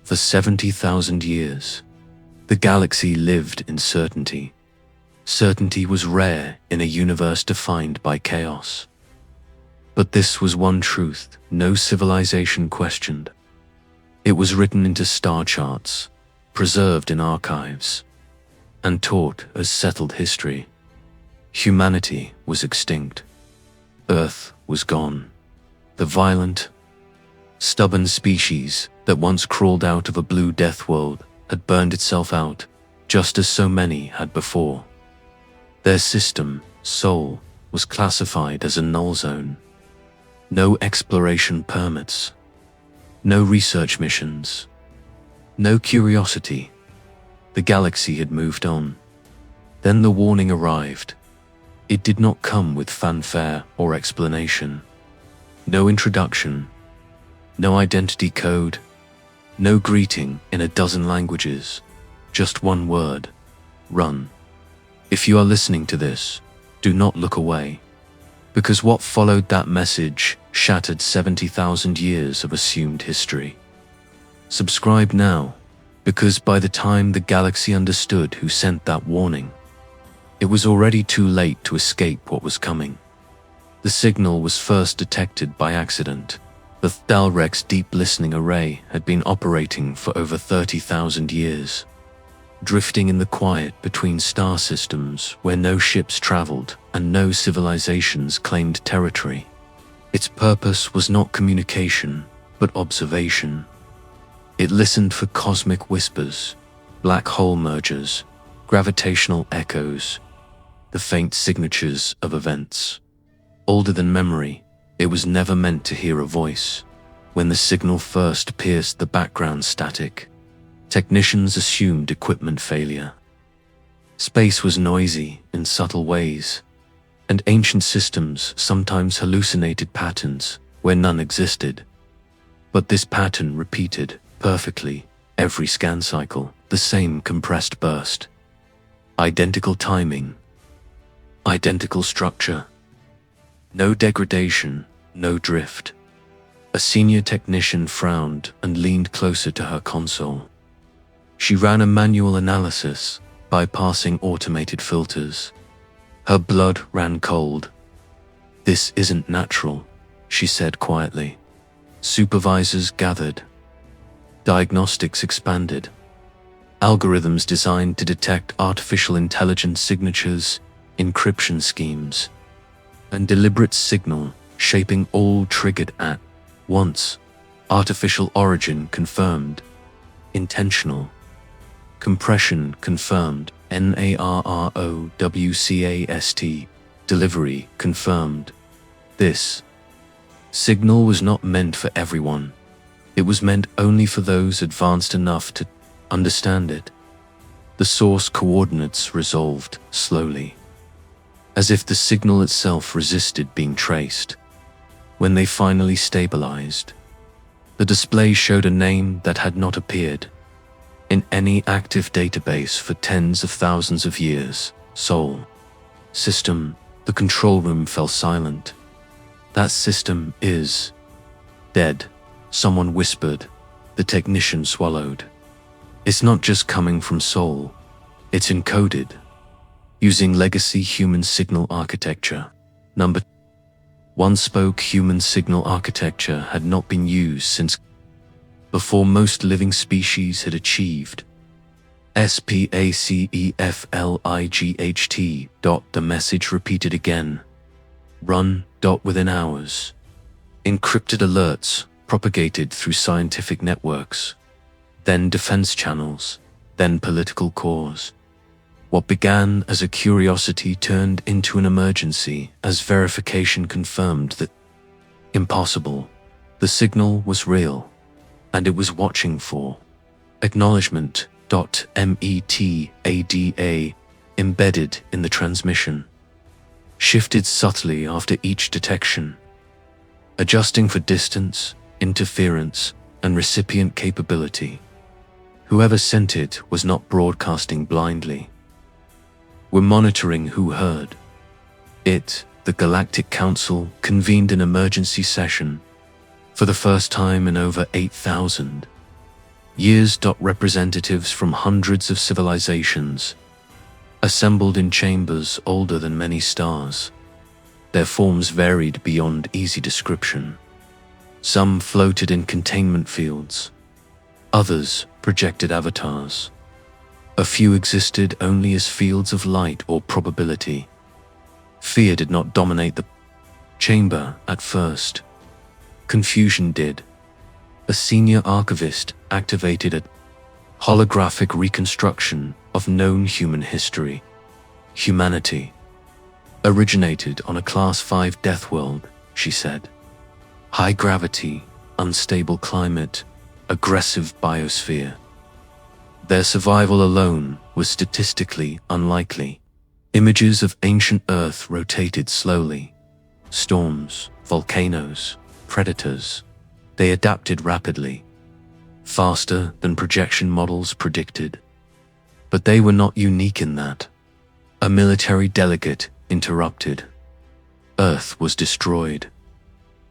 For 70,000 years, the galaxy lived in certainty. Certainty was rare in a universe defined by chaos. But this was one truth no civilization questioned. It was written into star charts, preserved in archives, and taught as settled history. Humanity was extinct. Earth was gone. The violent, stubborn species that once crawled out of a blue death world had burned itself out, just as so many had before. Their system, Sol, was classified as a null zone. No exploration permits. No research missions. No curiosity. The galaxy had moved on. Then the warning arrived. It did not come with fanfare or explanation. No introduction. No identity code. No greeting in a dozen languages. Just one word: run. If you are listening to this, do not look away, because what followed that message shattered 70,000 years of assumed history. Subscribe now, because by the time the galaxy understood who sent that warning, it was already too late to escape what was coming. The signal was first detected by accident. The Thalrek's Deep Listening Array had been operating for over 30,000 years, drifting in the quiet between star systems where no ships traveled and no civilizations claimed territory. Its purpose was not communication, but observation. It listened for cosmic whispers, black hole mergers, gravitational echoes, the faint signatures of events. Older than memory, it was never meant to hear a voice. When the signal first pierced the background static, technicians assumed equipment failure. Space was noisy in subtle ways, and ancient systems sometimes hallucinated patterns where none existed. But this pattern repeated perfectly every scan cycle, the same compressed burst. Identical timing, identical structure. No degradation, no drift. A senior technician frowned and leaned closer to her console. She ran a manual analysis, bypassing automated filters. Her blood ran cold. "This isn't natural," she said quietly. Supervisors gathered. Diagnostics expanded. Algorithms designed to detect artificial intelligence signatures, encryption schemes, and deliberate signal shaping all triggered at once. Artificial origin confirmed. Intentional. Compression confirmed. NARROWCAST. Delivery confirmed. This signal was not meant for everyone. It was meant only for those advanced enough to understand it. The source coordinates resolved slowly, as if the signal itself resisted being traced. When they finally stabilized, the display showed a name that had not appeared in any active database for tens of thousands of years: Sol. System. The control room fell silent. "That system is dead," someone whispered. The technician swallowed. "It's not just coming from Sol. It's encoded, using legacy human signal architecture." Number one spoke human signal architecture had not been used since before most living species had achieved SPACEFLIGHT. The message repeated again. Run. Within hours. Encrypted alerts propagated through scientific networks, then defense channels, then political cores. What began as a curiosity turned into an emergency as verification confirmed that impossible. The signal was real, and it was watching for acknowledgement. METADA embedded in the transmission, shifted subtly after each detection, adjusting for distance, interference, and recipient capability. Whoever sent it was not broadcasting blindly. "We're monitoring who heard it." The Galactic Council convened an emergency session for the first time in over 8,000 Years. Representatives from hundreds of civilizations, assembled in chambers older than many stars. Their forms varied beyond easy description. Some floated in containment fields, others projected avatars. A few existed only as fields of light or probability. Fear did not dominate the chamber at first. Confusion did. A senior archivist activated a holographic reconstruction of known human history. Humanity originated on a Class 5 death world, she said. High gravity, unstable climate, aggressive biosphere. Their survival alone was statistically unlikely. Images of ancient Earth rotated slowly. Storms, volcanoes, predators. They adapted rapidly, faster than projection models predicted. But they were not unique in that. A military delegate interrupted. Earth was destroyed.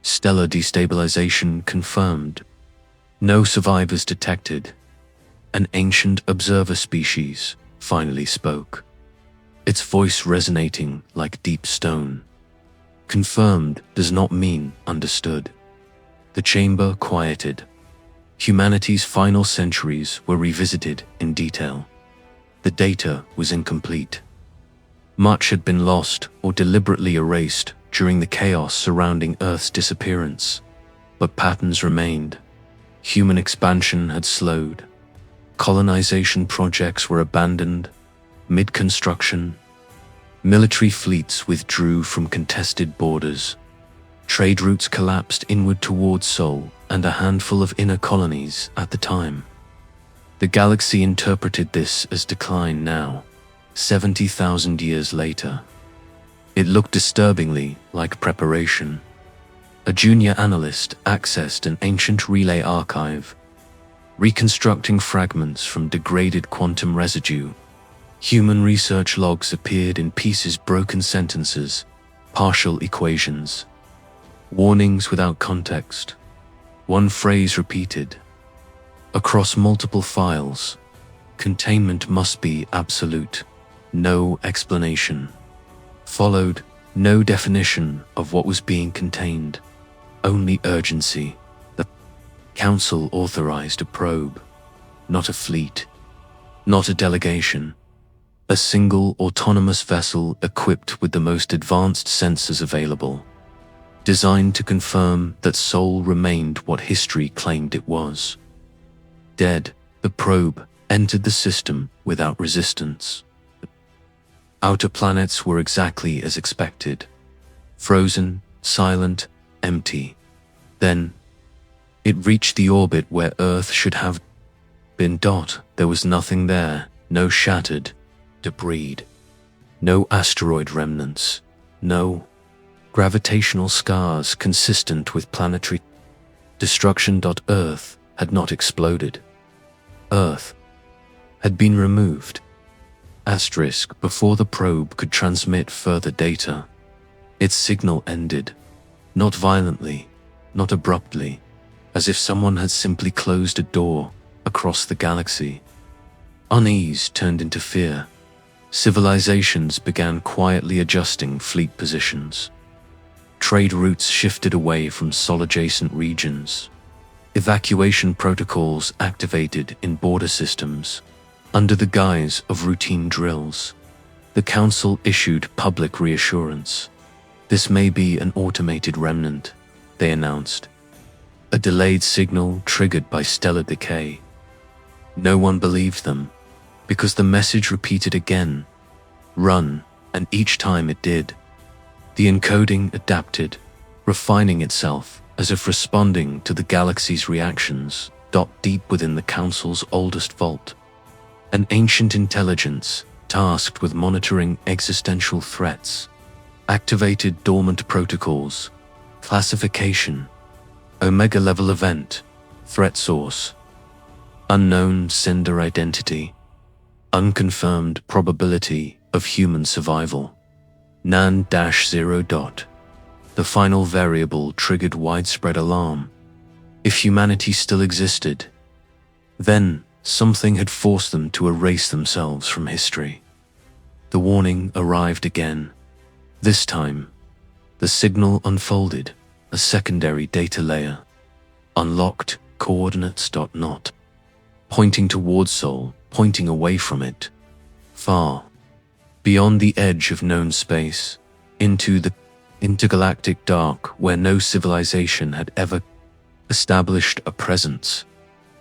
Stellar destabilization confirmed. No survivors detected. An ancient observer species finally spoke, its voice resonating like deep stone. Confirmed does not mean understood. The chamber quieted. Humanity's final centuries were revisited in detail. The data was incomplete. Much had been lost or deliberately erased during the chaos surrounding Earth's disappearance, but patterns remained. Human expansion had slowed. Colonization projects were abandoned mid-construction. Military fleets withdrew from contested borders. Trade routes collapsed inward towards Sol and a handful of inner colonies at the time. The galaxy interpreted this as decline now, 70,000 years later. It looked disturbingly like preparation. A junior analyst accessed an ancient relay archive, reconstructing fragments from degraded quantum residue. Human research logs appeared in pieces, broken sentences, partial equations, warnings without context. One phrase repeated. Across multiple files, containment must be absolute. No explanation. Followed no definition of what was being contained, only urgency. The Council authorized a probe, not a fleet, not a delegation. A single autonomous vessel equipped with the most advanced sensors available, designed to confirm that Sol remained what history claimed it was. Dead, the probe entered the system without resistance. Outer planets were exactly as expected. Frozen, silent, empty. Then, it reached the orbit where Earth should have been. There was nothing there, no shattered debris, no asteroid remnants, no gravitational scars consistent with planetary destruction. Earth had not exploded. Earth had been removed. Asterisk before the probe could transmit further data. Its signal ended, not violently, not abruptly, as if someone had simply closed a door across the galaxy. Unease turned into fear. Civilizations began quietly adjusting fleet positions. Trade routes shifted away from Sol-adjacent regions. Evacuation protocols activated in border systems. Under the guise of routine drills, the Council issued public reassurance. This may be an automated remnant, they announced. A delayed signal triggered by stellar decay. No one believed them, because the message repeated again, run, and each time it did, the encoding adapted, refining itself as if responding to the galaxy's reactions. Deep within the Council's oldest vault, an ancient intelligence tasked with monitoring existential threats activated dormant protocols, classification, Omega-level event, threat source, unknown sender identity, unconfirmed probability of human survival, NaN-0. The final variable triggered widespread alarm. If humanity still existed, Then, something had forced them to erase themselves from history. The warning arrived again. This time, the signal unfolded, a secondary data layer. Unlocked coordinates. Not pointing towards Sol, pointing away from it. Far beyond the edge of known space, into the intergalactic dark where no civilization had ever established a presence,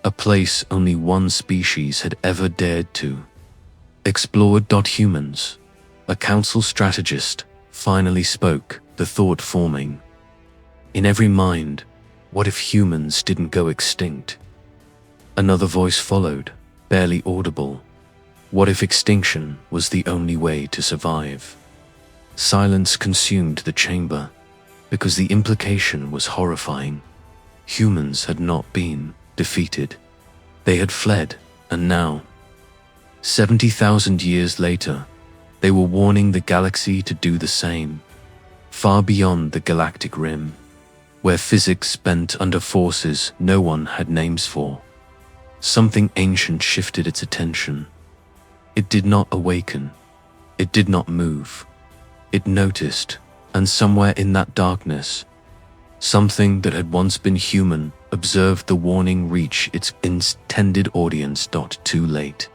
a place only one species had ever dared to explore. Humans, a council strategist, finally spoke, the thought forming in every mind, what if humans didn't go extinct? Another voice followed, barely audible. What if extinction was the only way to survive? Silence consumed the chamber, because the implication was horrifying. Humans had not been defeated. They had fled, and now, 70,000 years later, they were warning the galaxy to do the same, far beyond the galactic rim, where physics bent under forces no one had names for. Something ancient shifted its attention. It did not awaken. It did not move. It noticed, and somewhere in that darkness, something that had once been human observed the warning reach its intended audience. Too late.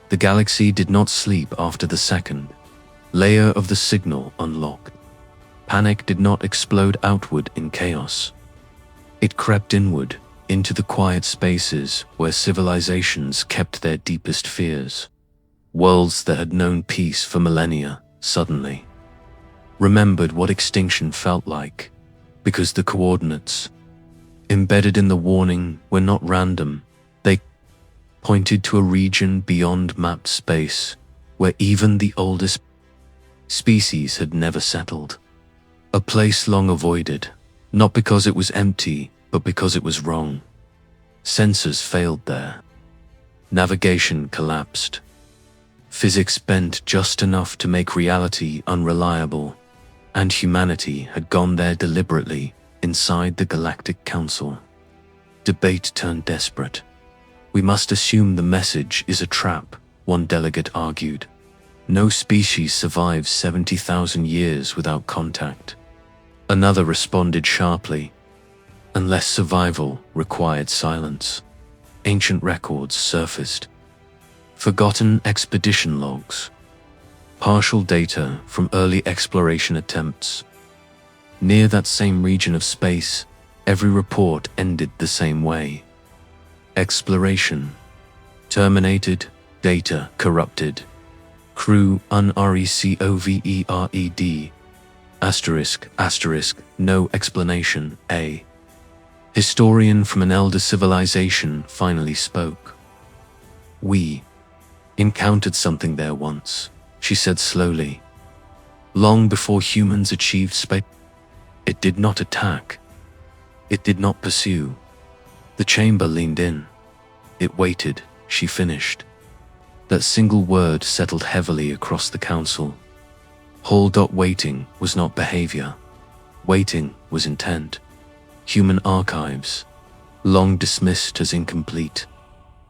The galaxy did not sleep after the second layer of the signal unlocked. Panic did not explode outward in chaos. It crept inward, into the quiet spaces where civilizations kept their deepest fears. Worlds that had known peace for millennia suddenly remembered what extinction felt like, because the coordinates embedded in the warning were not random. They pointed to a region beyond mapped space where even the oldest species had never settled. A place long avoided, not because it was empty, but because it was wrong. Sensors failed there. Navigation collapsed. Physics bent just enough to make reality unreliable, and humanity had gone there deliberately inside the Galactic Council. Debate turned desperate. We must assume the message is a trap, one delegate argued. No species survives 70,000 years without contact. Another responded sharply, unless survival required silence. Ancient records surfaced. Forgotten expedition logs. Partial data from early exploration attempts. Near that same region of space, every report ended the same way. Exploration terminated, data corrupted. Crew unrecovered. Asterisk, no explanation, A historian from an elder civilization finally spoke. We encountered something there once, she said slowly. Long before humans achieved space. It did not attack. It did not pursue. The chamber leaned in. It waited, she finished. That single word settled heavily across the council. Waiting was not behavior. Waiting was intent. Human archives, long dismissed as incomplete,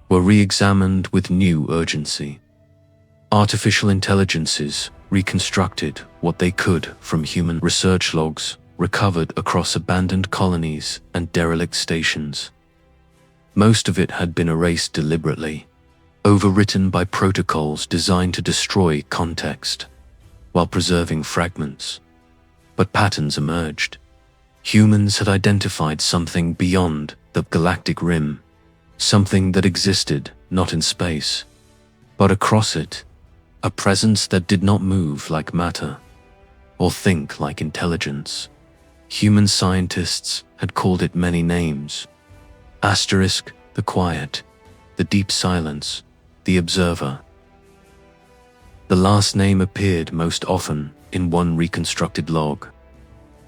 were re-examined with new urgency. Artificial intelligences reconstructed what they could from human research logs recovered across abandoned colonies and derelict stations. Most of it had been erased deliberately, overwritten by protocols designed to destroy context, while preserving fragments. But patterns emerged. Humans had identified something beyond the galactic rim, something that existed not in space, but across it, a presence that did not move like matter, or think like intelligence. Human scientists had called it many names. Asterisk, the quiet, the deep silence, the observer. The last name appeared most often in one reconstructed log.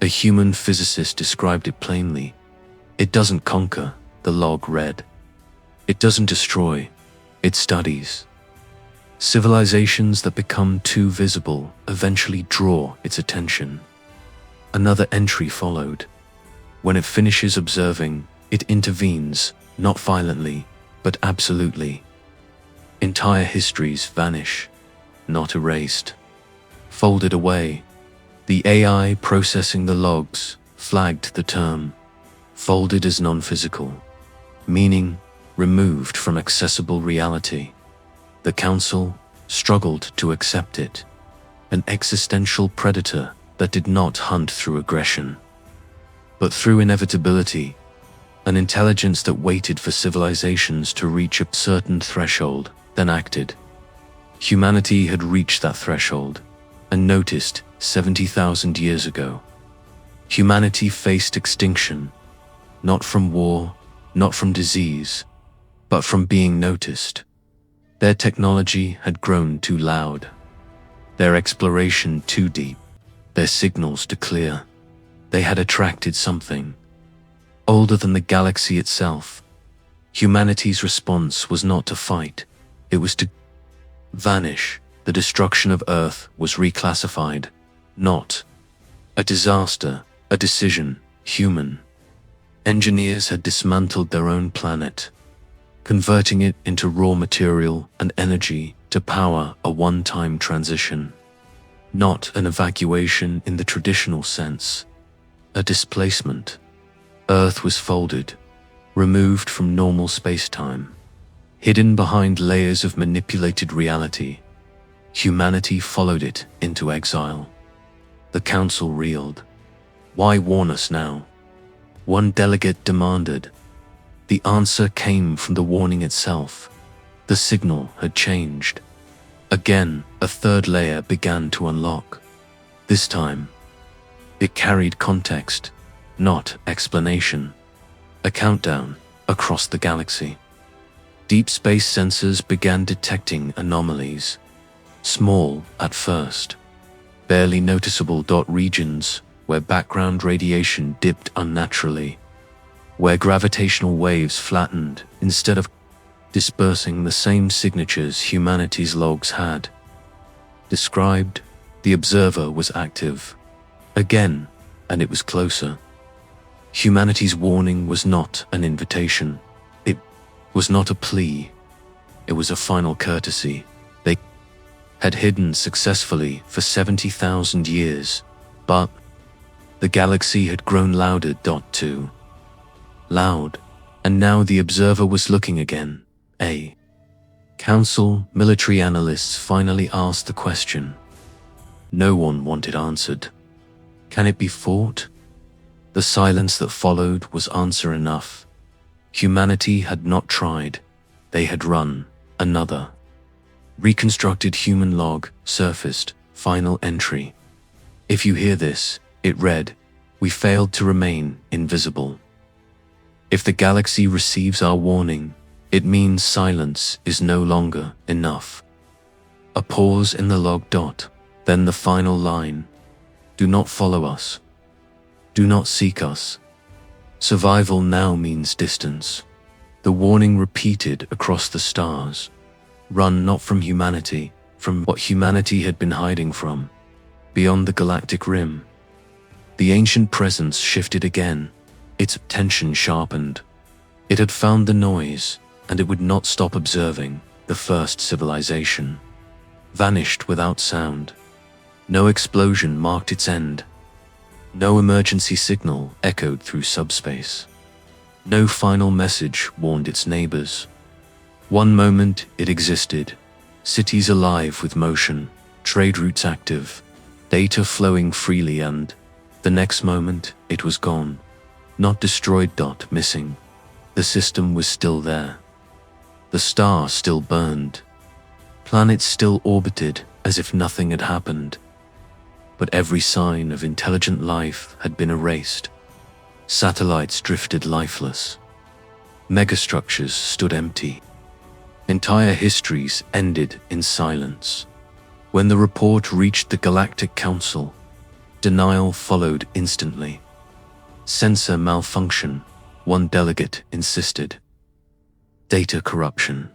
A human physicist described it plainly. It doesn't conquer, the log read. It doesn't destroy, it studies. Civilizations that become too visible eventually draw its attention. Another entry followed. When it finishes observing, it intervenes, not violently, but absolutely. Entire histories vanish, not erased. Folded away. The AI processing the logs flagged the term, folded as non-physical, meaning removed from accessible reality. The council struggled to accept it, an existential predator that did not hunt through aggression, but through inevitability, an intelligence that waited for civilizations to reach a certain threshold, then acted. Humanity had reached that threshold and noticed 70,000 years ago. Humanity faced extinction, not from war, not from disease, but from being noticed. Their technology had grown too loud, their exploration too deep, their signals too clear. They had attracted something older than the galaxy itself. Humanity's response was not to fight, it was to vanish. The destruction of Earth was reclassified, not a disaster, a decision, human. Engineers had dismantled their own planet, converting it into raw material and energy to power a one-time transition. Not an evacuation in the traditional sense, a displacement. Earth was folded, removed from normal space-time, hidden behind layers of manipulated reality. Humanity followed it into exile. The council reeled. Why warn us now? One delegate demanded. The answer came from the warning itself. The signal had changed. Again, a third layer began to unlock. This time, it carried context, not explanation. A countdown across the galaxy. Deep space sensors began detecting anomalies. Small at first, barely noticeable dot regions where background radiation dipped unnaturally, where gravitational waves flattened instead of dispersing the same signatures humanity's logs had described. The observer was active. Again, and it was closer. Humanity's warning was not an invitation. It was not a plea. It was a final courtesy. They had hidden successfully for 70,000 years, but the galaxy had grown louder. Too loud, and now the observer was looking again. A council military analysts finally asked the question. No one wanted answered. Can it be fought? The silence that followed was answer enough. Humanity had not tried. They had run. Another reconstructed human log surfaced. Final entry. If you hear this, it read, we failed to remain invisible. If the galaxy receives our warning, it means silence is no longer enough. A pause in the log. Then the final line. Do not follow us. Do not seek us. Survival now means distance. The warning repeated across the stars. Run not from humanity, from what humanity had been hiding from. Beyond the galactic rim. The ancient presence shifted again. Its tension sharpened. It had found the noise, and it would not stop observing. The first civilization vanished without sound. No explosion marked its end. No emergency signal echoed through subspace. No final message warned its neighbors. One moment it existed, cities alive with motion, trade routes active, data flowing freely, and the next moment it was gone. Not destroyed. Missing. The system was still there. The star still burned. Planets still orbited as if nothing had happened. But every sign of intelligent life had been erased. Satellites drifted lifeless. Megastructures stood empty. Entire histories ended in silence. When the report reached the Galactic Council, denial followed instantly. Sensor malfunction, one delegate insisted. Data corruption.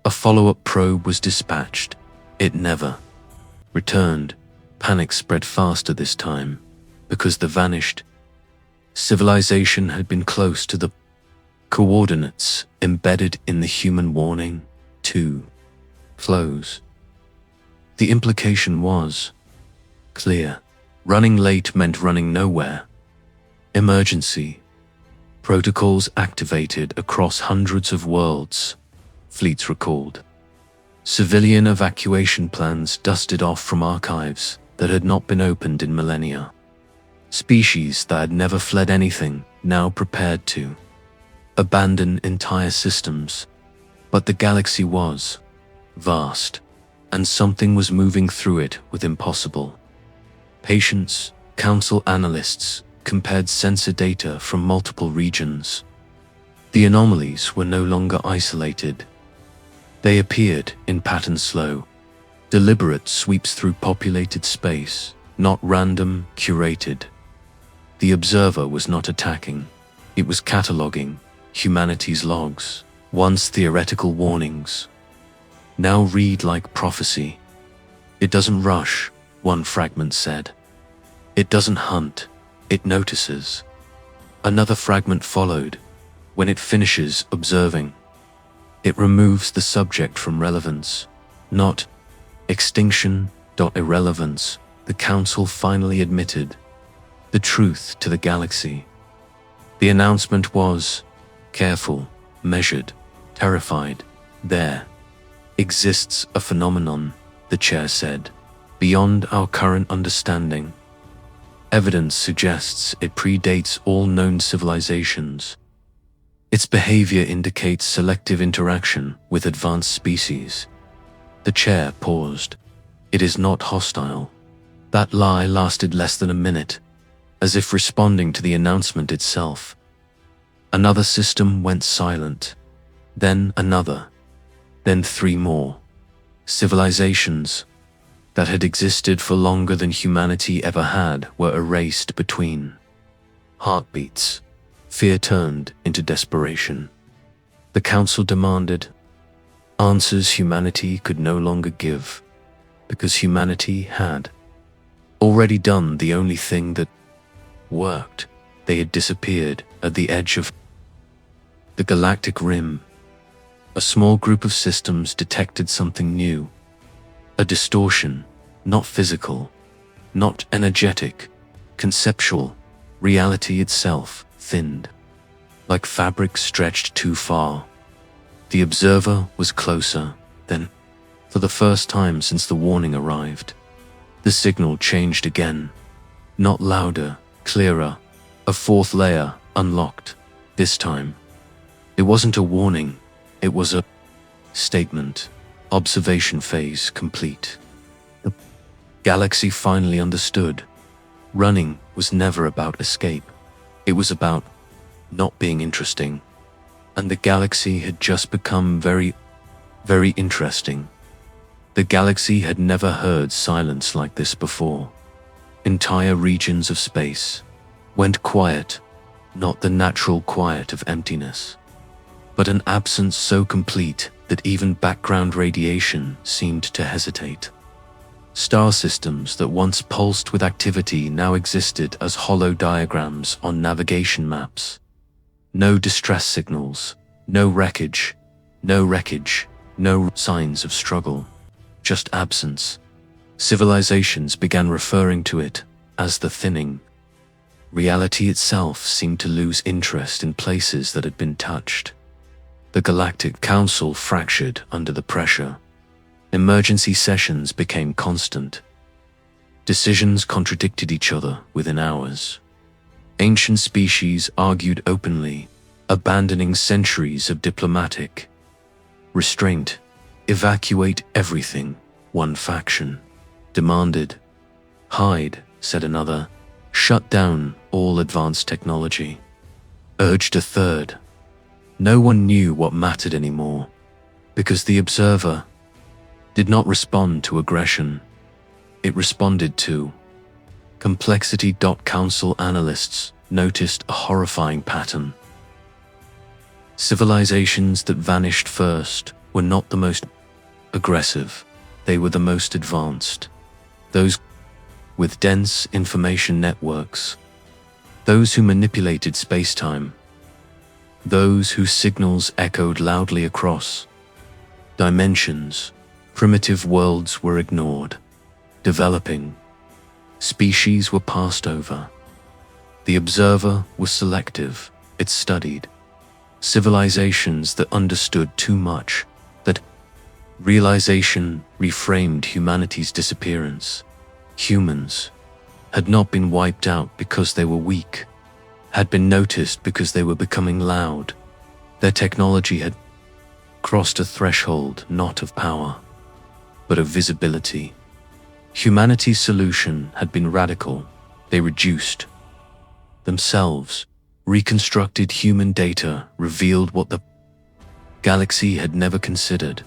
A follow-up probe was dispatched. It never returned. Panic spread faster this time, because the vanished civilization had been close to the coordinates embedded in the human warning to close. The implication was clear. Running late meant running nowhere. Emergency. Protocols activated across hundreds of worlds. Fleets recalled. Civilian evacuation plans dusted off from archives that had not been opened in millennia. Species that had never fled anything now prepared to abandon entire systems. But the galaxy was vast, and something was moving through it with impossible patience. Council analysts compared sensor data from multiple regions. The anomalies were no longer isolated. They appeared in pattern slow, deliberate sweeps through populated space, not random, curated. The observer was not attacking. It was cataloging humanity's logs, once theoretical warnings. Now read like prophecy. It doesn't rush, one fragment said. It doesn't hunt, it notices. Another fragment followed. When it finishes observing, it removes the subject from relevance, not extinction. Irrelevance, the Council finally admitted the truth to the galaxy. The announcement was careful, measured, terrified. There exists a phenomenon, the chair said, beyond our current understanding. Evidence suggests it predates all known civilizations. Its behavior indicates selective interaction with advanced species. The chair paused. It is not hostile. That lie lasted less than a minute, as if responding to the announcement itself. Another system went silent, then another, then three more. Civilizations that had existed for longer than humanity ever had were erased between heartbeats. Fear turned into desperation. The Council demanded answers humanity could no longer give, because humanity had already done the only thing that worked. They had disappeared at the edge of the galactic rim. A small group of systems detected something new. A distortion, not physical, not energetic, conceptual. Reality itself thinned, like fabric stretched too far. The observer was closer. Then, for the first time since the warning arrived, the signal changed again. Not louder, clearer. A fourth layer unlocked. This time, it wasn't a warning, it was a statement. Observation phase complete. The galaxy finally understood. Running was never about escape. It was about not being interesting. And the galaxy had just become very, very interesting. The galaxy had never heard silence like this before. Entire regions of space went quiet, not the natural quiet of emptiness, but an absence so complete that even background radiation seemed to hesitate. Star systems that once pulsed with activity now existed as hollow diagrams on navigation maps. No distress signals, no wreckage, no signs of struggle, just absence. Civilizations began referring to it as the thinning. Reality itself seemed to lose interest in places that had been touched. The Galactic Council fractured under the pressure. Emergency sessions became constant. Decisions contradicted each other within hours. Ancient species argued openly, abandoning centuries of diplomatic restraint. Evacuate everything, one faction demanded. Hide, said another. Shut down all advanced technology, urged a third. No one knew what mattered anymore, because the observer did not respond to aggression. It responded to complexity. Council analysts noticed a horrifying pattern. Civilizations that vanished first were not the most aggressive, they were the most advanced. Those with dense information networks, those who manipulated space-time. those whose signals echoed loudly across dimensions. Primitive worlds were ignored. Developing species were passed over. The observer was selective. It studied civilizations that understood too much. That realization reframed humanity's disappearance. Humans had not been wiped out because they were weak, had been noticed because they were becoming loud. Their technology had crossed a threshold not of power, but of visibility. Humanity's solution had been radical. They reduced themselves. Reconstructed human data revealed what the galaxy had never considered.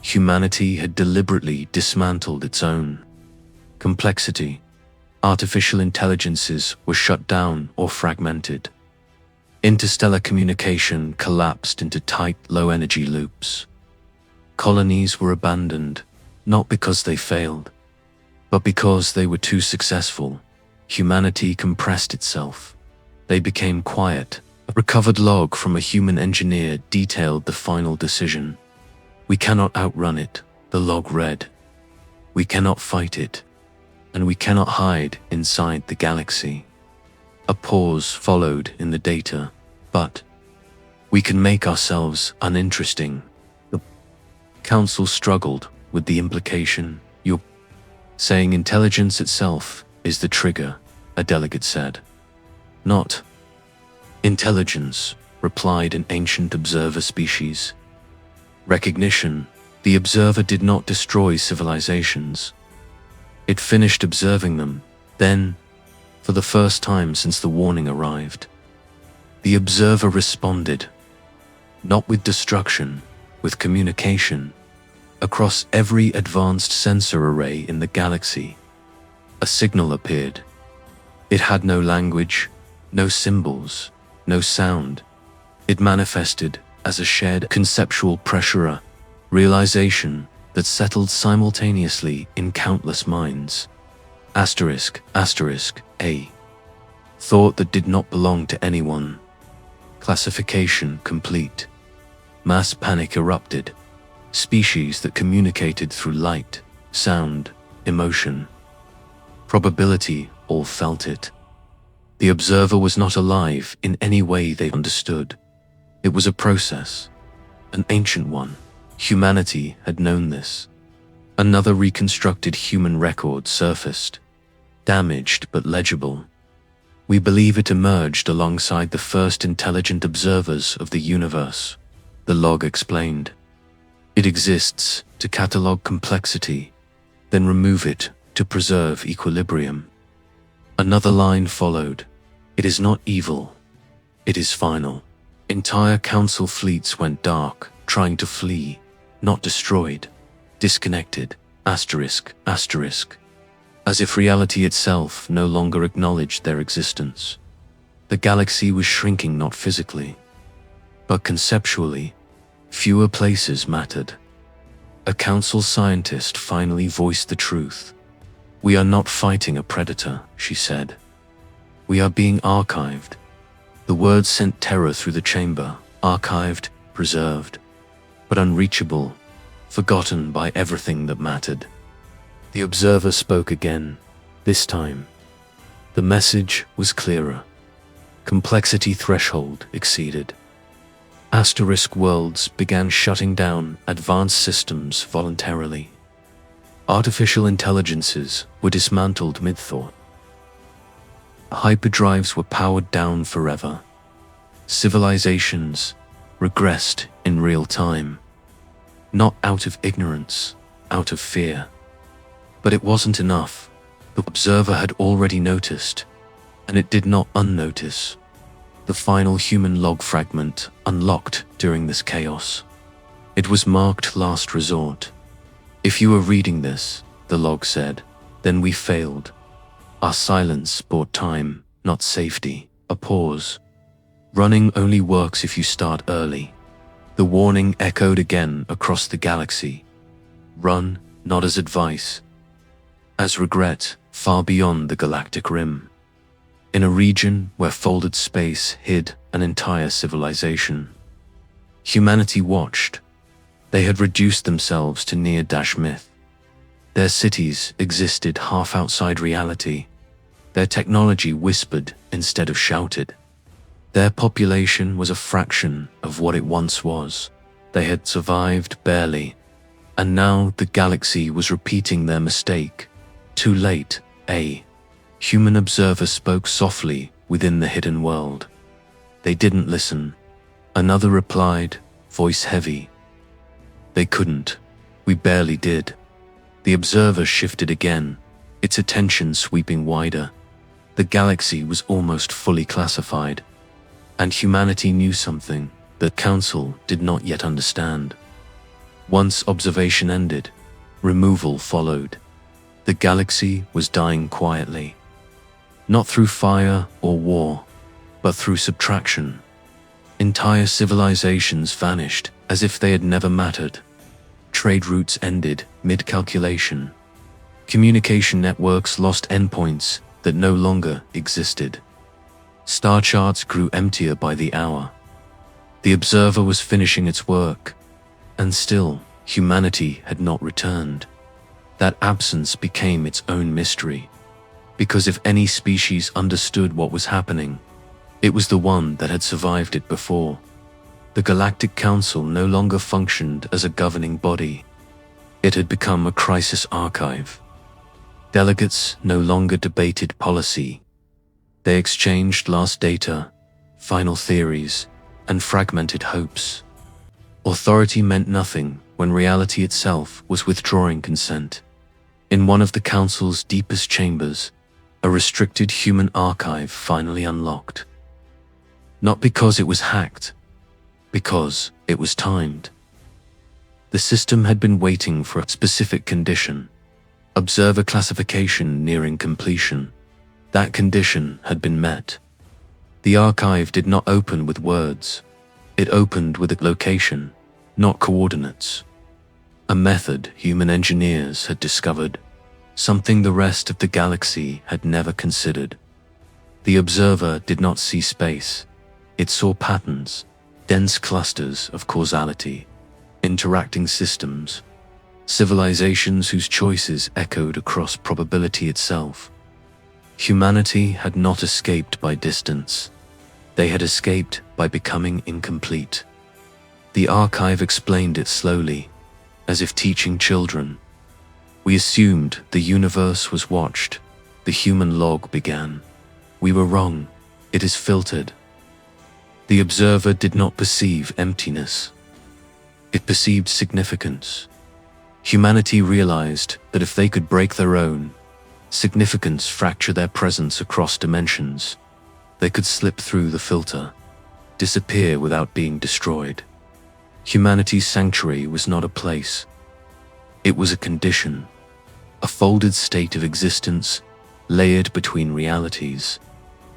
Humanity had deliberately dismantled its own complexity. Artificial intelligences were shut down or fragmented. Interstellar communication collapsed into tight, low-energy loops. Colonies were abandoned, not because they failed, but because they were too successful. Humanity compressed itself. They became quiet. A recovered log from a human engineer detailed the final decision. "We cannot outrun it," the log read. "We cannot fight it, and we cannot hide inside the galaxy." A pause followed in the data. "But we can make ourselves uninteresting." The council struggled with the implication. "You're saying intelligence itself is the trigger," a delegate said. "Not intelligence," replied an ancient observer species. Recognition. The observer did not destroy civilizations. It finished observing them. Then, for the first time since the warning arrived, the observer responded, not with destruction, with communication. Across every advanced sensor array in the galaxy, a signal appeared. It had no language, no symbols, no sound. It manifested as a shared conceptual pressure, a realization that settled simultaneously in countless minds. Asterisk, asterisk, a thought that did not belong to anyone. Classification complete. Mass panic erupted. Species that communicated through light, sound, emotion. Probability, all felt it. The observer was not alive in any way they understood. It was a process, an ancient one. Humanity had known this. Another reconstructed human record surfaced, damaged but legible. "We believe it emerged alongside the first intelligent observers of the universe," the log explained. "It exists to catalog complexity, then remove it to preserve equilibrium." Another line followed. "It is not evil. It is final." Entire council fleets went dark, trying to flee, not destroyed, disconnected, asterisk, asterisk, as if reality itself no longer acknowledged their existence. The galaxy was shrinking not physically, but conceptually. Fewer places mattered. A council scientist finally voiced the truth. "We are not fighting a predator," she said. "We are being archived." The words sent terror through the chamber. Archived, preserved, but unreachable, forgotten by everything that mattered. The observer spoke again. This time, the message was clearer. Complexity threshold exceeded. Asterisk worlds began shutting down advanced systems voluntarily. Artificial intelligences were dismantled mid-thought. Hyperdrives were powered down forever. Civilizations regressed in real time. Not out of ignorance, out of fear. But it wasn't enough. The observer had already noticed, and it did not unnotice. The final human log fragment unlocked during this chaos. It was marked last resort. "If you are reading this," the log said, "then we failed. Our silence bought time, not safety." A pause. "Running only works if you start early." The warning echoed again across the galaxy. Run, not as advice, as regret, far beyond the galactic rim. in a region where folded space hid an entire civilization. Humanity watched. They had reduced themselves to near-myth. Their cities existed half outside reality. Their technology whispered instead of shouted. Their population was a fraction of what it once was. They had survived barely, and now the galaxy was repeating their mistake. Too late, a human observer spoke softly within the hidden world. They didn't listen. Another replied, voice heavy. They couldn't. We barely did. The observer shifted again, its attention sweeping wider. The galaxy was almost fully classified, and humanity knew something that Council did not yet understand. Once observation ended, removal followed. The galaxy was dying quietly, not through fire or war, but through subtraction. Entire civilizations vanished as if they had never mattered. Trade routes ended mid-calculation. Communication networks lost endpoints that no longer existed. Star charts grew emptier by the hour. The observer was finishing its work, and still humanity had not returned. That absence became its own mystery, because if any species understood what was happening, it was the one that had survived it before. The Galactic Council no longer functioned as a governing body. It had become a crisis archive. Delegates no longer debated policy. They exchanged last data, final theories, and fragmented hopes. Authority meant nothing when reality itself was withdrawing consent. In one of the Council's deepest chambers, a restricted human archive finally unlocked. Not because it was hacked, because it was timed. The system had been waiting for a specific condition, observer classification nearing completion. That condition had been met. The archive did not open with words. It opened with a location, not coordinates. A method human engineers had discovered, something the rest of the galaxy had never considered. The observer did not see space. It saw patterns, dense clusters of causality, interacting systems, civilizations whose choices echoed across probability itself. Humanity had not escaped by distance. They had escaped by becoming incomplete. The archive explained it slowly, as if teaching children. We assumed the universe was watched. The human log began. We were wrong. It is filtered. The observer did not perceive emptiness. It perceived significance. Humanity realized that if they could break their own, significance fracture their presence across dimensions, they could slip through the filter, disappear without being destroyed. Humanity's sanctuary was not a place. It was a condition, a folded state of existence layered between realities,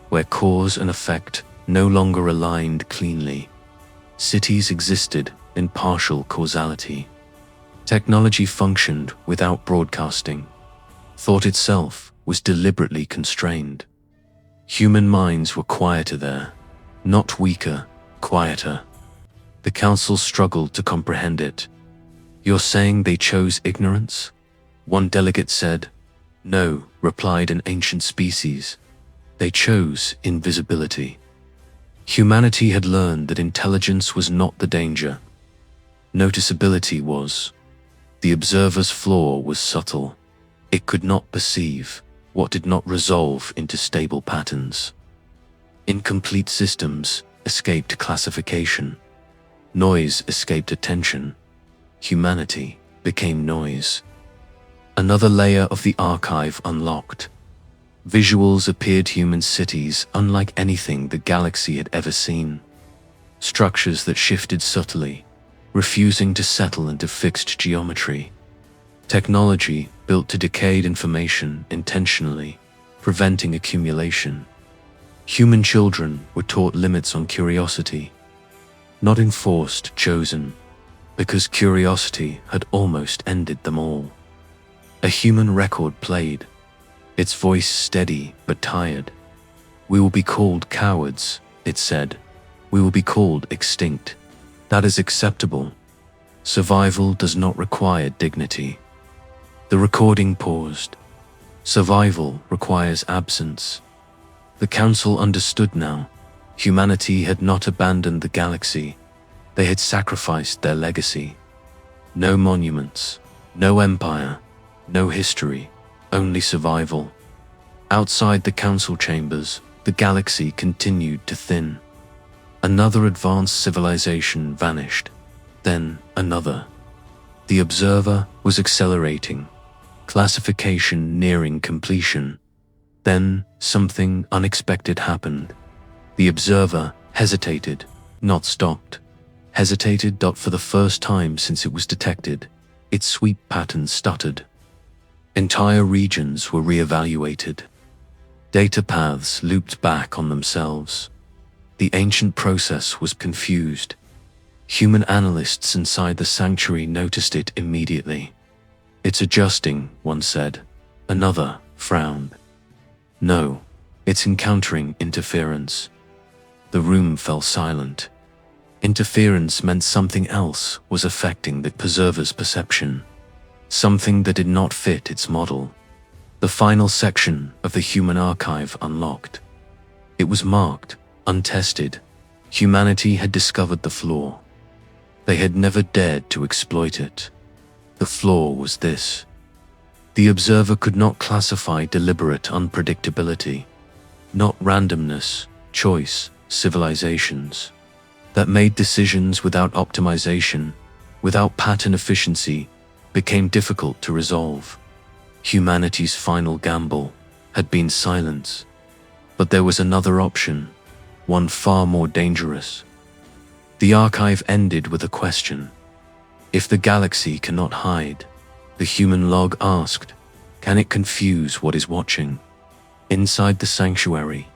where cause and effect no longer aligned cleanly. Cities existed in partial causality. Technology functioned without broadcasting. Thought itself was deliberately constrained. Human minds were quieter there, not weaker, quieter. The Council struggled to comprehend it. You're saying they chose ignorance? One delegate said. No, replied an ancient species. They chose invisibility. Humanity had learned that intelligence was not the danger. Noticeability was. The observer's flaw was subtle. It could not perceive what did not resolve into stable patterns. Incomplete systems escaped classification. Noise escaped attention. Humanity became noise. Another layer of the archive unlocked. Visuals appeared human cities unlike anything the galaxy had ever seen. Structures that shifted subtly, refusing to settle into fixed geometry. Technology built to decade information intentionally, preventing accumulation. Human children were taught limits on curiosity, not enforced, chosen, because curiosity had almost ended them all. A human record played, its voice steady but tired. We will be called cowards, it said. We will be called extinct. That is acceptable. Survival does not require dignity. The recording paused. Survival requires absence. The council understood now. Humanity had not abandoned the galaxy. They had sacrificed their legacy. No monuments, no empire, no history, only survival. Outside the council chambers, the galaxy continued to thin. Another advanced civilization vanished, then another. The observer was accelerating, classification nearing completion. Then something unexpected happened. The observer hesitated, not stopped. Hesitated. For the first time since it was detected, its sweep pattern stuttered. Entire regions were re-evaluated. Data paths looped back on themselves. The ancient process was confused. Human analysts inside the sanctuary noticed it immediately. It's adjusting, one said. Another frowned. No, it's encountering interference. The room fell silent. Interference meant something else was affecting the preserver's perception. Something that did not fit its model. The final section of the human archive unlocked. It was marked, untested. Humanity had discovered the flaw. They had never dared to exploit it. The flaw was this. The observer could not classify deliberate unpredictability, not randomness, choice, civilizations that made decisions without optimization, without pattern efficiency, became difficult to resolve. Humanity's final gamble had been silence. But there was another option, one far more dangerous. The archive ended with a question. If the galaxy cannot hide, the human log asked, can it confuse what is watching? Inside the sanctuary,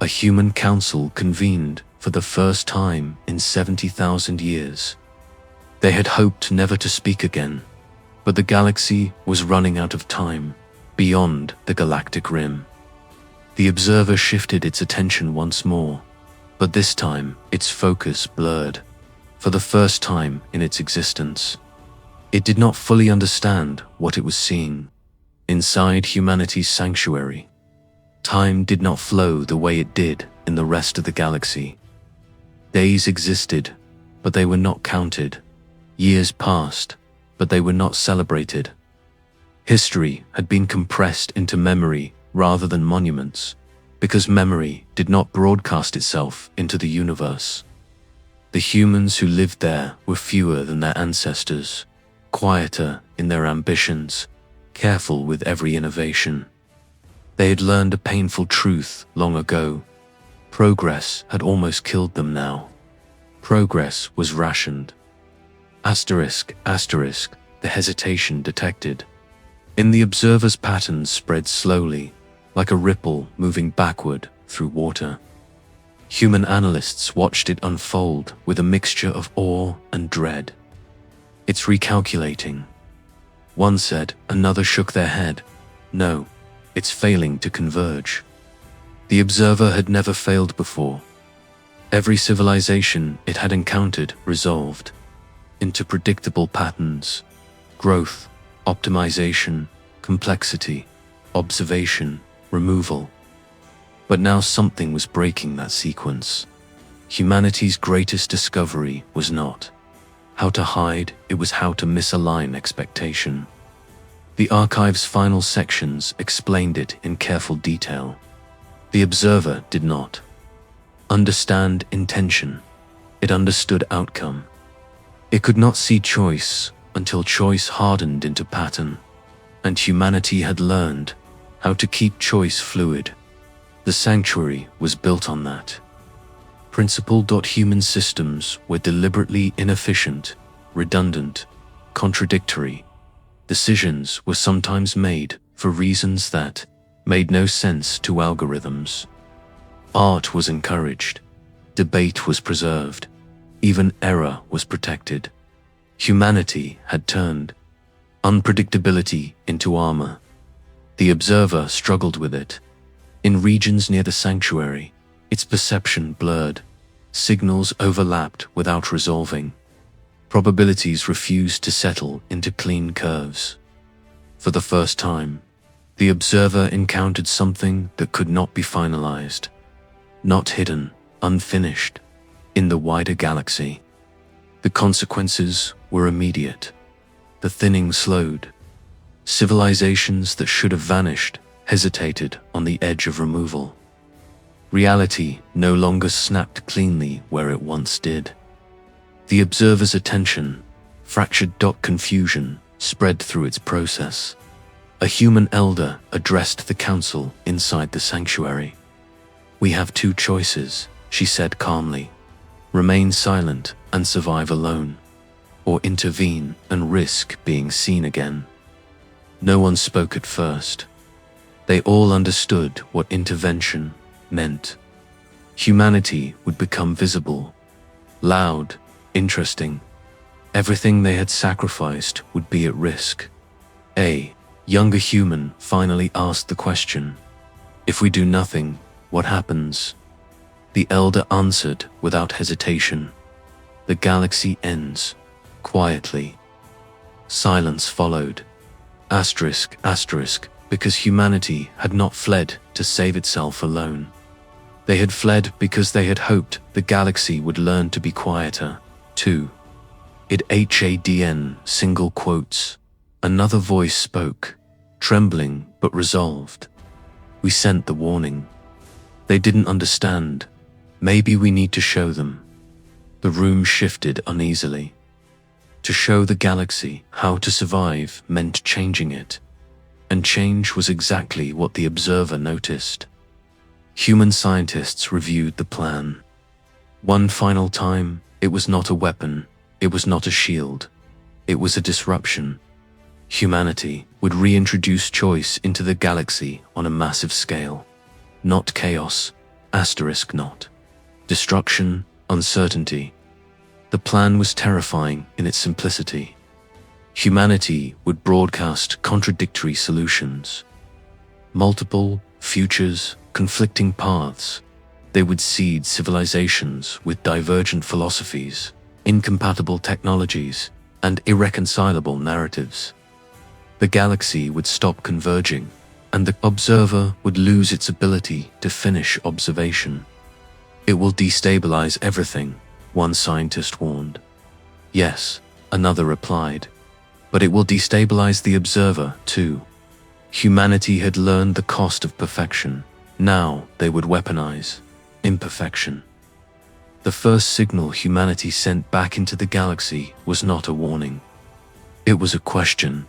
a human council convened for the first time in 70,000 years. They had hoped never to speak again, but the galaxy was running out of time, beyond the galactic rim. The observer shifted its attention once more, but this time its focus blurred. For the first time in its existence, it did not fully understand what it was seeing. Inside humanity's sanctuary, time did not flow the way it did in the rest of the galaxy. Days existed, but they were not counted. Years passed, but they were not celebrated. History had been compressed into memory rather than monuments, because memory did not broadcast itself into the universe. The humans who lived there were fewer than their ancestors, quieter in their ambitions, careful with every innovation. They had learned a painful truth long ago. Progress had almost killed them now. Progress was rationed. Asterisk, asterisk, the hesitation detected. In the observer's patterns spread slowly, like a ripple moving backward through water. Human analysts watched it unfold with a mixture of awe and dread. It's recalculating. One said, another shook their head. No, it's failing to converge. The observer had never failed before. Every civilization it had encountered resolved into predictable patterns: growth, optimization, complexity, observation, removal. But now something was breaking that sequence. Humanity's greatest discovery was not how to hide, it was how to misalign expectation. The archive's final sections explained it in careful detail. The observer did not understand intention. It understood outcome. It could not see choice until choice hardened into pattern, and humanity had learned how to keep choice fluid. The sanctuary was built on that principle. Human systems were deliberately inefficient, redundant, contradictory. Decisions were sometimes made for reasons that made no sense to algorithms. Art was encouraged. Debate was preserved. Even error was protected. Humanity had turned unpredictability into armor. The observer struggled with it. In regions near the sanctuary, its perception blurred. Signals overlapped without resolving. Probabilities refused to settle into clean curves. For the first time, the observer encountered something that could not be finalized, not hidden, unfinished, in the wider galaxy. The consequences were immediate. The thinning slowed. Civilizations that should have vanished hesitated on the edge of removal. Reality no longer snapped cleanly where it once did. The observer's attention, fractured confusion, spread through its process. A human elder addressed the council inside the sanctuary. "We have two choices," she said calmly. "Remain silent and survive alone, or intervene and risk being seen again." No one spoke at first. They all understood what intervention meant. Humanity would become visible, loud, interesting. Everything they had sacrificed would be at risk. A younger human finally asked the question, "If we do nothing, what happens?" The elder answered without hesitation, "The galaxy ends, quietly." Silence followed. Asterisk, asterisk, because humanity had not fled to save itself alone. They had fled because they had hoped the galaxy would learn to be quieter, too. It hadn, single quotes. Another voice spoke, trembling but resolved. "We sent the warning. They didn't understand. Maybe we need to show them." The room shifted uneasily. To show the galaxy how to survive meant changing it. And change was exactly what the observer noticed. Human scientists reviewed the plan. One final time, it was not a weapon, it was not a shield. It was a disruption. Humanity would reintroduce choice into the galaxy on a massive scale. Not chaos, asterisk not. Destruction, uncertainty. The plan was terrifying in its simplicity. Humanity would broadcast contradictory solutions. Multiple futures, conflicting paths. They would seed civilizations with divergent philosophies, incompatible technologies, and irreconcilable narratives. The galaxy would stop converging, and the observer would lose its ability to finish observation. "It will destabilize everything," one scientist warned. "Yes," another replied, "but it will destabilize the observer, too." Humanity had learned the cost of perfection. Now they would weaponize imperfection. The first signal humanity sent back into the galaxy was not a warning. It was a question.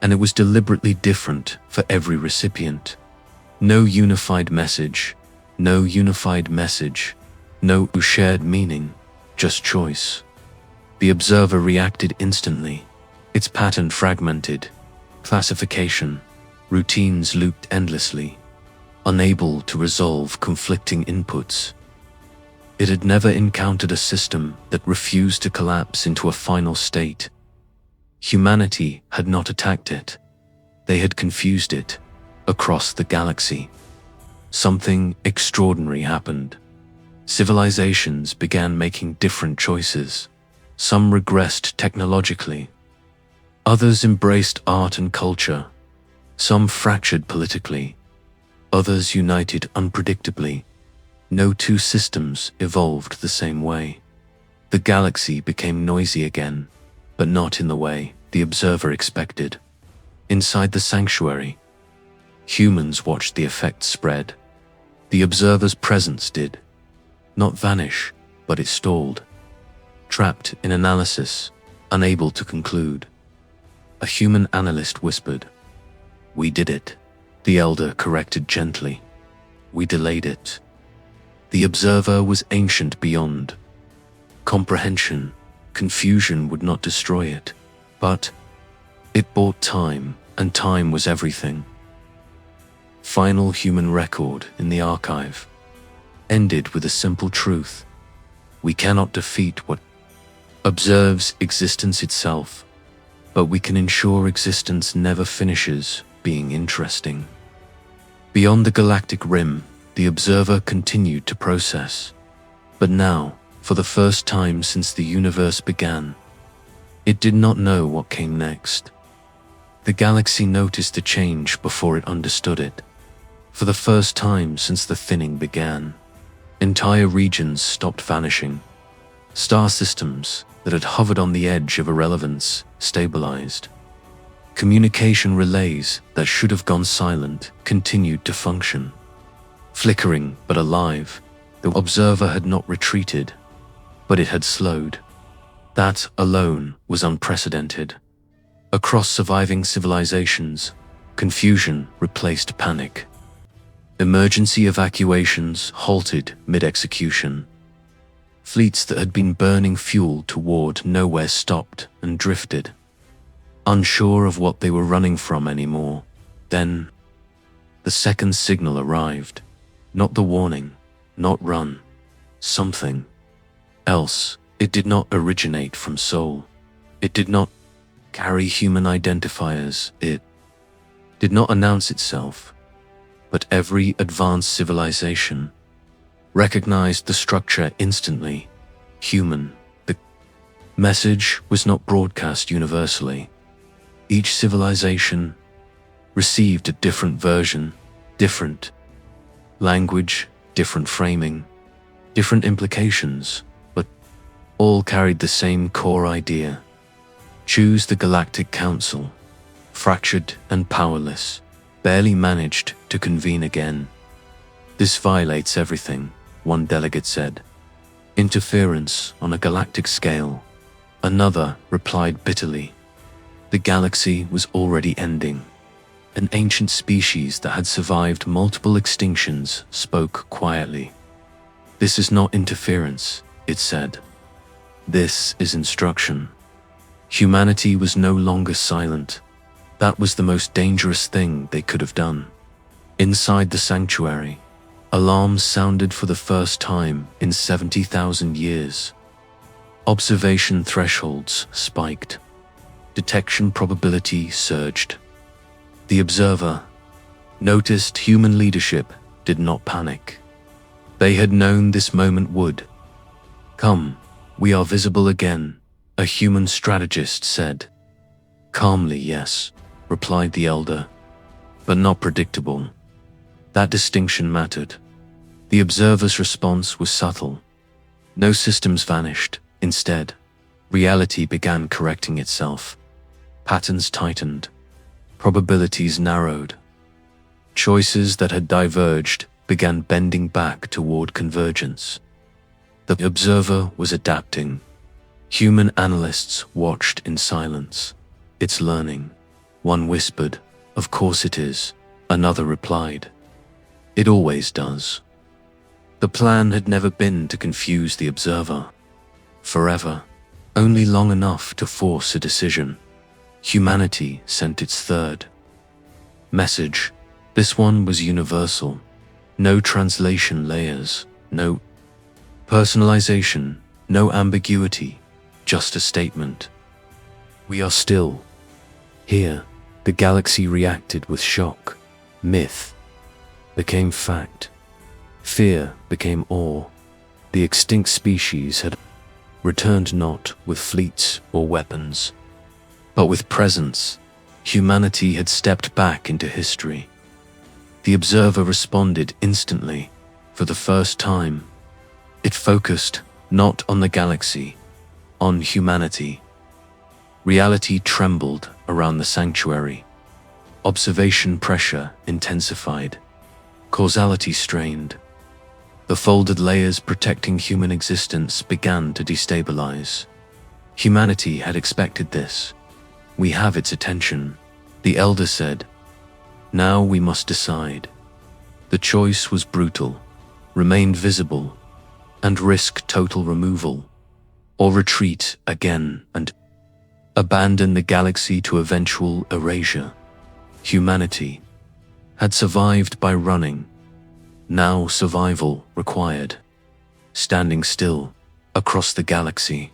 And it was deliberately different for every recipient. No unified message, no shared meaning, just choice. The observer reacted instantly. Its pattern fragmented. Classification, routines looped endlessly, unable to resolve conflicting inputs. It had never encountered a system that refused to collapse into a final state. Humanity had not attacked it. They had confused it across the galaxy. Something extraordinary happened. Civilizations began making different choices. Some regressed technologically. Others embraced art and culture. Some fractured politically. Others united unpredictably. No two systems evolved the same way. The galaxy became noisy again, but not in the way the observer expected. Inside the sanctuary, humans watched the effect spread. The observer's presence did. Not vanish, but it stalled. Trapped in analysis, unable to conclude. A human analyst whispered, "We did it." The elder corrected gently, "We delayed it." The observer was ancient beyond comprehension. Confusion would not destroy it, but it bought time, and time was everything. Final human record in the archive ended with a simple truth. We cannot defeat what observes existence itself, but we can ensure existence never finishes being interesting. Beyond the galactic rim, the observer continued to process. But now, for the first time since the universe began, it did not know what came next. The galaxy noticed the change before it understood it. For the first time since the thinning began, entire regions stopped vanishing. Star systems that had hovered on the edge of irrelevance stabilized. Communication relays that should have gone silent continued to function. Flickering but alive, the observer had not retreated, but it had slowed. That alone was unprecedented. Across surviving civilizations, confusion replaced panic. Emergency evacuations halted mid-execution. Fleets that had been burning fuel toward nowhere stopped and drifted, unsure of what they were running from anymore. Then, the second signal arrived. Not the warning, not run. Something else. It did not originate from Sol. It did not carry human identifiers. It did not announce itself. But every advanced civilization recognized the structure instantly. Human. The message was not broadcast universally. Each civilization received a different version, different language, different framing, different implications, but all carried the same core idea. Choose the Galactic Council, fractured and powerless, barely managed to convene again. This violates everything, one delegate said. Interference on a galactic scale, another replied bitterly. The galaxy was already ending. An ancient species that had survived multiple extinctions spoke quietly. This is not interference, it said. This is instruction. Humanity was no longer silent. That was the most dangerous thing they could have done. Inside the sanctuary, alarms sounded for the first time in 70,000 years. Observation thresholds spiked. Detection probability surged. The observer noticed human leadership did not panic. They had known this moment would come. We are visible again, a human strategist said. Calmly, yes, replied the elder, but not predictable. That distinction mattered. The observer's response was subtle. No systems vanished. Instead, reality began correcting itself. Patterns tightened. Probabilities narrowed. Choices that had diverged began bending back toward convergence. The observer was adapting. Human analysts watched in silence. It's learning. One whispered, "Of course it is." Another replied, "It always does." The plan had never been to confuse the observer. Forever. Only long enough to force a decision. Humanity sent its third message. This one was universal. No translation layers, no personalization, no ambiguity, just a statement. We are still here. The galaxy reacted with shock. Myth became fact. Fear became awe. The extinct species had returned not with fleets or weapons, but with presence. Humanity had stepped back into history. The observer responded instantly. For the first time, it focused not on the galaxy, on humanity. Reality trembled around the sanctuary. Observation pressure intensified. Causality strained. The folded layers protecting human existence began to destabilize. Humanity had expected this. We have its attention, the elder said. Now we must decide. The choice was brutal. Remain visible and risk total removal, or retreat again and abandon the galaxy to eventual erasure. Humanity had survived by running. Now survival required standing still across the galaxy.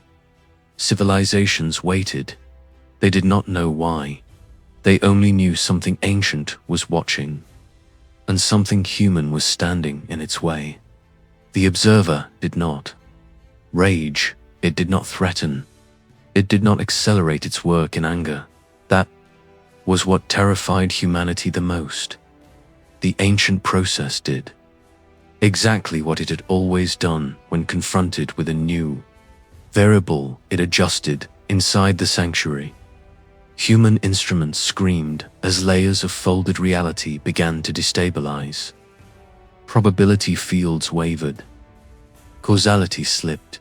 Civilizations waited. They did not know why. They only knew something ancient was watching. and something human was standing in its way. The observer did not rage, it did not threaten, it did not accelerate its work in anger. That was what terrified humanity the most. The ancient process did exactly what it had always done when confronted with a new variable. It adjusted inside the sanctuary. Human instruments screamed as layers of folded reality began to destabilize. Probability fields wavered. Causality slipped.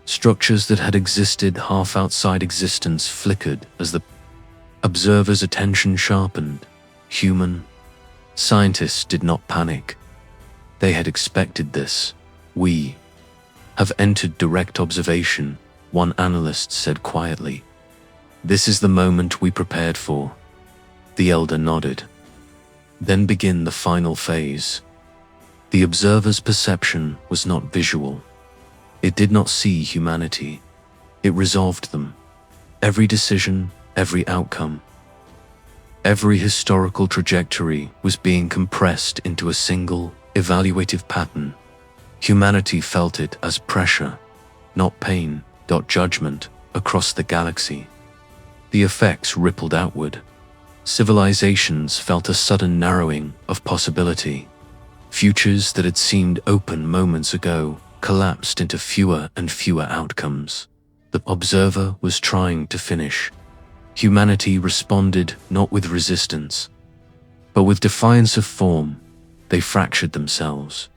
Structures that had existed half outside existence flickered as the observer's attention sharpened. Human scientists did not panic. They had expected this. "We have entered direct observation," one analyst said quietly. "This is the moment we prepared for." The elder nodded. Then began the final phase. The observer's perception was not visual. It did not see humanity. It resolved them. Every decision, every outcome, every historical trajectory was being compressed into a single, evaluative pattern. Humanity felt it as pressure, not pain, not judgment, across the galaxy. The effects rippled outward. Civilizations felt a sudden narrowing of possibility. Futures that had seemed open moments ago collapsed into fewer and fewer outcomes. The observer was trying to finish. Humanity responded not with resistance, but with defiance of form. They fractured themselves.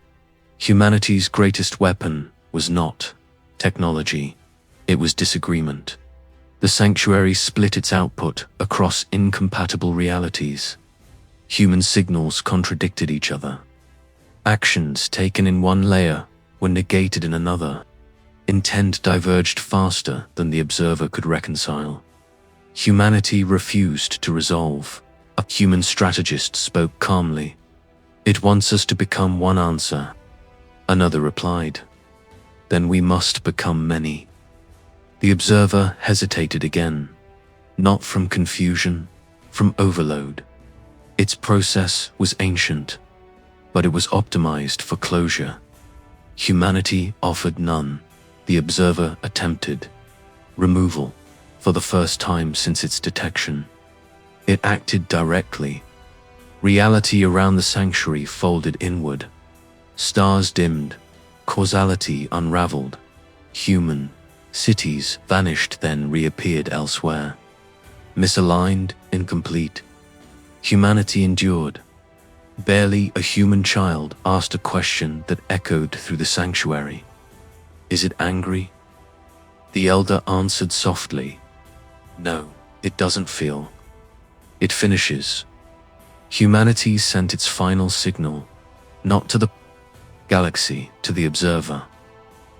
Humanity's greatest weapon was not technology, it was disagreement. The sanctuary split its output across incompatible realities. Human signals contradicted each other. Actions taken in one layer were negated in another. Intent diverged faster than the observer could reconcile. Humanity refused to resolve. A human strategist spoke calmly. "It wants us to become one answer." Another replied, "Then we must become many." The observer hesitated again, not from confusion, from overload. Its process was ancient, but it was optimized for closure. Humanity offered none. The observer attempted removal for the first time since its detection. It acted directly. Reality around the sanctuary folded inward. Stars dimmed, causality unraveled. Human cities vanished, then reappeared elsewhere. Misaligned, incomplete. Humanity endured. Barely a human child asked a question that echoed through the sanctuary. "Is it angry?" The elder answered softly, "No, it doesn't feel. It finishes." Humanity sent its final signal, not to the galaxy, to the observer.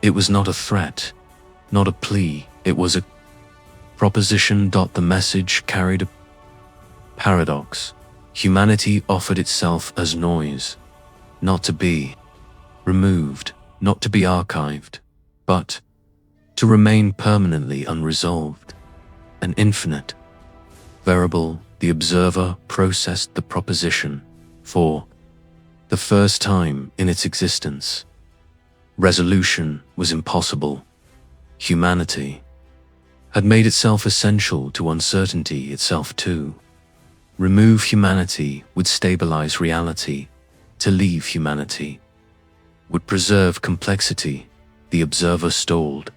It was not a threat, not a plea, it was a proposition. The message carried a paradox. Humanity offered itself as noise, not to be removed, not to be archived, but to remain permanently unresolved. An infinite variable. The observer processed the proposition for the first time in its existence. Resolution was impossible. Humanity had made itself essential to uncertainty itself too. Remove humanity would stabilize reality. To leave humanity would preserve complexity. The observer stalled,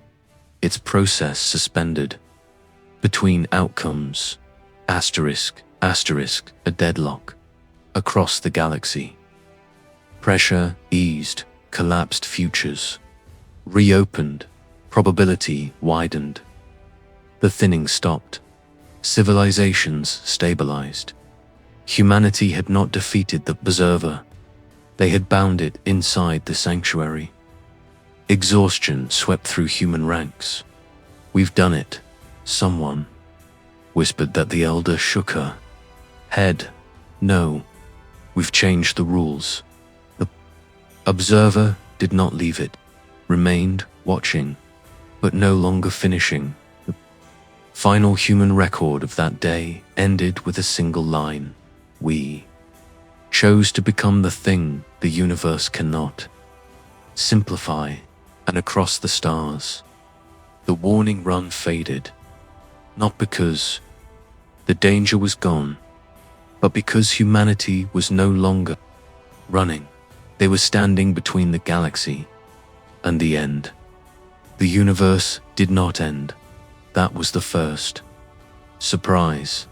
its process suspended. Between outcomes, asterisk, a deadlock. Across the galaxy. Pressure eased, collapsed futures. Reopened, probability widened. The thinning stopped. Civilizations stabilized. Humanity had not defeated the observer. They had bound it inside the sanctuary. Exhaustion swept through human ranks. "We've done it," someone whispered. That the elder shook her head. "No, we've changed the rules." The observer did not leave it, remained watching, but no longer finishing. The final human record of that day ended with a single line: "We chose to become the thing the universe cannot. Simplify, and across the stars, the warning run faded, not because the danger was gone, but because humanity was no longer running. They were standing between the galaxy and the end. The universe did not end. That was the first surprise.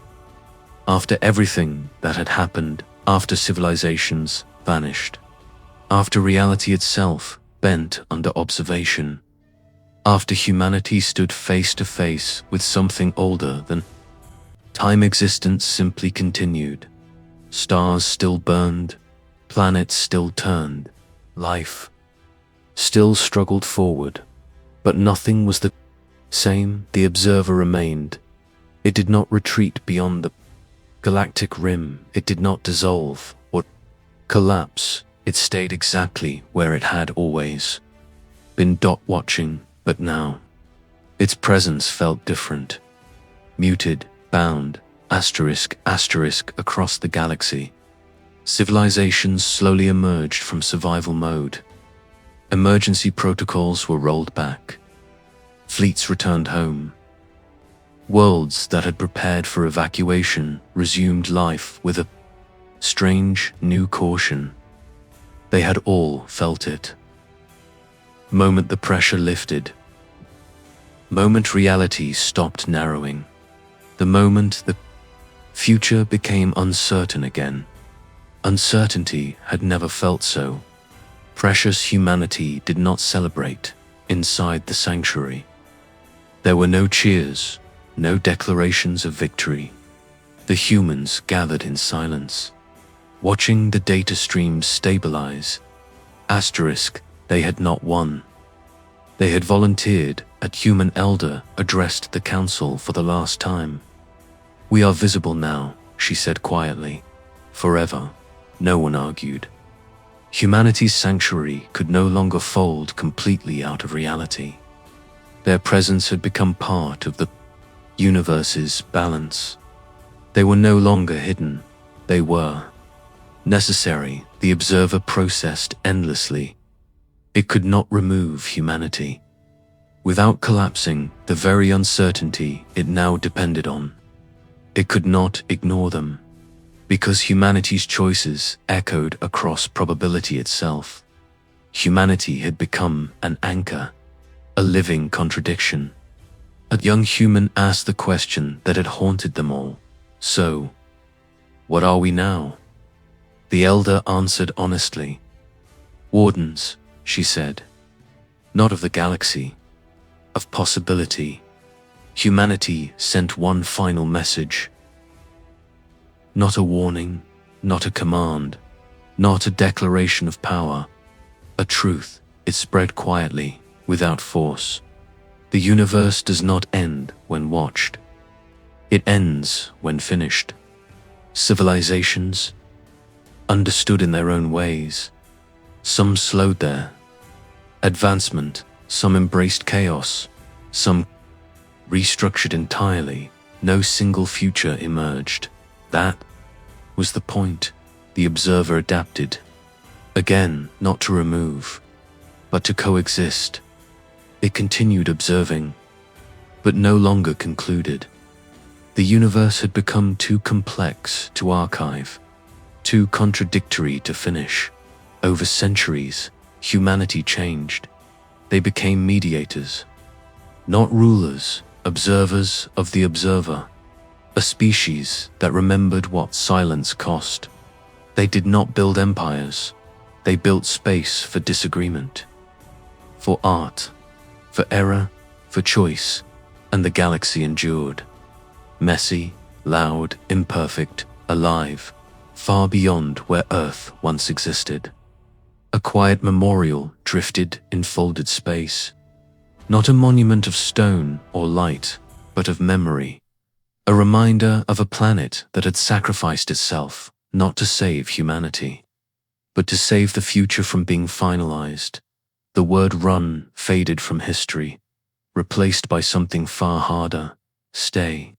After everything that had happened, after civilizations vanished, after reality itself bent under observation, after humanity stood face to face with something older than time, existence simply continued. Stars still burned, planets still turned, life still struggled forward, but nothing was the same. The observer remained. It did not retreat beyond the galactic rim. It did not dissolve or collapse. It stayed exactly where it had always been, watching, but now its presence felt different. Muted, bound, asterisk across the galaxy. Civilizations slowly emerged from survival mode. Emergency protocols were rolled back. Fleets returned home. Worlds that had prepared for evacuation resumed life with a strange, new caution. They had all felt it. Moment the pressure lifted. Moment reality stopped narrowing. The moment the future became uncertain again. Uncertainty had never felt so. Precious humanity did not celebrate inside the sanctuary. There were no cheers, no declarations of victory. The humans gathered in silence, watching the data streams stabilize. Asterisk, they had not won. They had volunteered. A human elder addressed the council for the last time. "We are visible now," she said quietly. "Forever." No one argued. Humanity's sanctuary could no longer fold completely out of reality. Their presence had become part of the universe's balance. They were no longer hidden. They were necessary. The observer processed endlessly. It could not remove humanity without collapsing the very uncertainty it now depended on. It could not ignore them, because humanity's choices echoed across probability itself. Humanity had become an anchor, a living contradiction. A young human asked the question that had haunted them all. "So, what are we now?" The elder answered honestly. "Wardens," she said. "Not of the galaxy, of possibility." Humanity sent one final message. Not a warning, not a command, not a declaration of power. A truth. It spread quietly, without force. The universe does not end when watched. It ends when finished. Civilizations understood in their own ways. Some slowed their advancement, some embraced chaos, some restructured entirely. No single future emerged. That was the point. The observer adapted. Again, not to remove, but to coexist. It continued observing, but no longer concluded. The universe had become too complex to archive, too contradictory to finish. Over centuries, humanity changed. They became mediators, not rulers, observers of the observer. A species that remembered what silence cost. They did not build empires. They built space for disagreement, for art, for error, for choice, and the galaxy endured. Messy, loud, imperfect, alive, far beyond where Earth once existed. A quiet memorial drifted in folded space. Not a monument of stone or light, but of memory. A reminder of a planet that had sacrificed itself, not to save humanity, but to save the future from being finalized. The word "run" faded from history, replaced by something far harder: stay.